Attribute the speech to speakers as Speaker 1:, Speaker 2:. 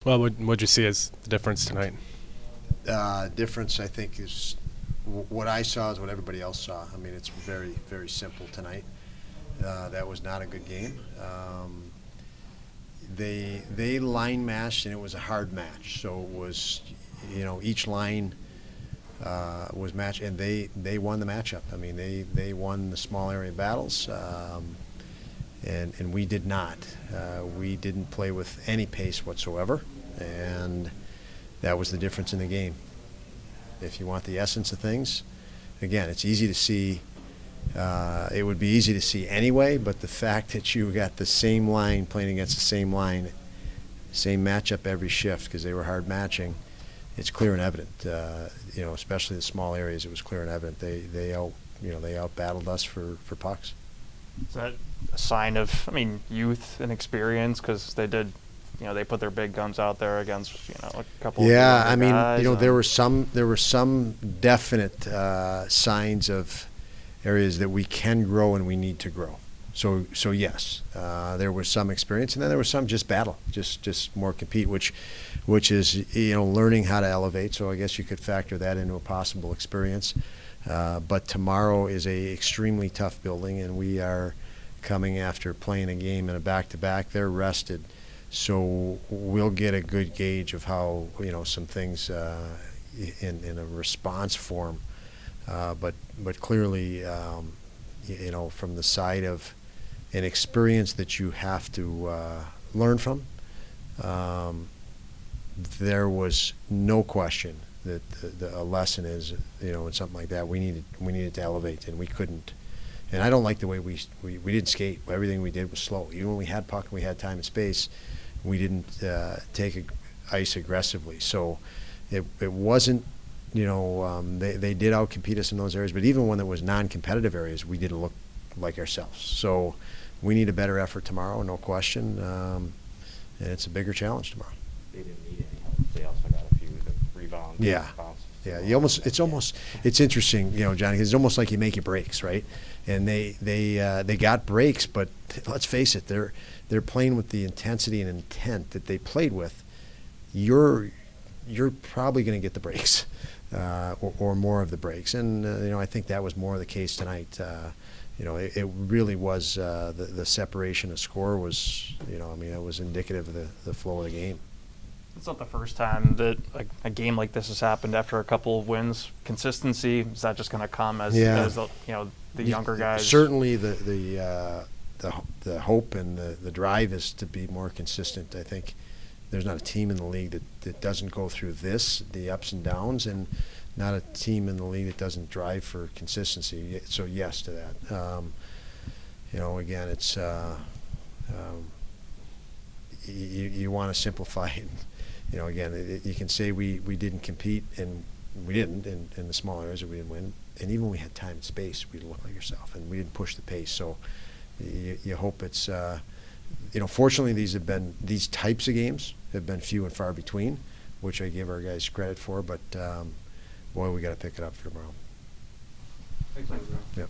Speaker 1: Well, what'd you see as the difference tonight?
Speaker 2: Difference, I think, is what I saw is what everybody else saw. I mean, it's very, very simple tonight. That was not a good game. They line matched, and it was a hard match. So it was, each line was matched, and they won the matchup. I mean, they won the small area battles, and we did not. We didn't play with any pace whatsoever, and that was the difference in the game. If you want the essence of things, again, it's easy to see. It would be easy to see anyway, but the fact that you got the same line playing against the same line, same matchup every shift because they were hard matching, it's clear and evident. Especially the small areas, it was clear and evident. They out battled us for pucks.
Speaker 3: Is that a sign of, youth and experience? Because they did, they put their big guns out there against, a couple.
Speaker 2: Yeah,
Speaker 3: of guys,
Speaker 2: there were some definite signs of areas that we can grow and we need to grow. So yes, there was some experience, and then there was some just battle, just more compete, which is learning how to elevate. So I guess you could factor that into a possible experience. But tomorrow is a extremely tough building, and we are coming after playing a game in a back-to-back. They're rested, so we'll get a good gauge of how some things in a response form. But clearly, from the side of an experience that you have to learn from, there was no question that a lesson is, in something like that, we needed to elevate, and we couldn't. And I don't like the way we didn't skate. Everything we did was slow. Even when we had puck and we had time and space, we didn't take ice aggressively. So it wasn't. They did outcompete us in those areas, but even when there was non-competitive areas, we didn't look like ourselves. So we need a better effort tomorrow, no question, and it's a bigger challenge tomorrow.
Speaker 4: They didn't need any help. They also got a few rebounds.
Speaker 2: Yeah. It's interesting, Johnny, 'cause it's almost like you make your breaks, right? And they got breaks, but let's face it, they're playing with the intensity and intent that they played with. You're probably going to get the breaks, or more of the breaks, and I think that was more of the case tonight. It really was the separation of score was, it was indicative of the flow of the game.
Speaker 3: It's not the first time that a game like this has happened after a couple of wins. Consistency, is that just going to come as the younger guys?
Speaker 2: Certainly, the hope and the drive is to be more consistent. I think there's not a team in the league that doesn't go through the ups and downs, and not a team in the league that doesn't drive for consistency. So yes to that. Again, it's you want to simplify it. Again, you can say we didn't compete, and we didn't in the small areas, we didn't win. And even when we had time and space, we didn't look like yourself, and we didn't push the pace. So you hope it's, fortunately these types of games have been few and far between, which I give our guys credit for. But boy, we got to pick it up for tomorrow.
Speaker 4: Thanks,
Speaker 2: Yep.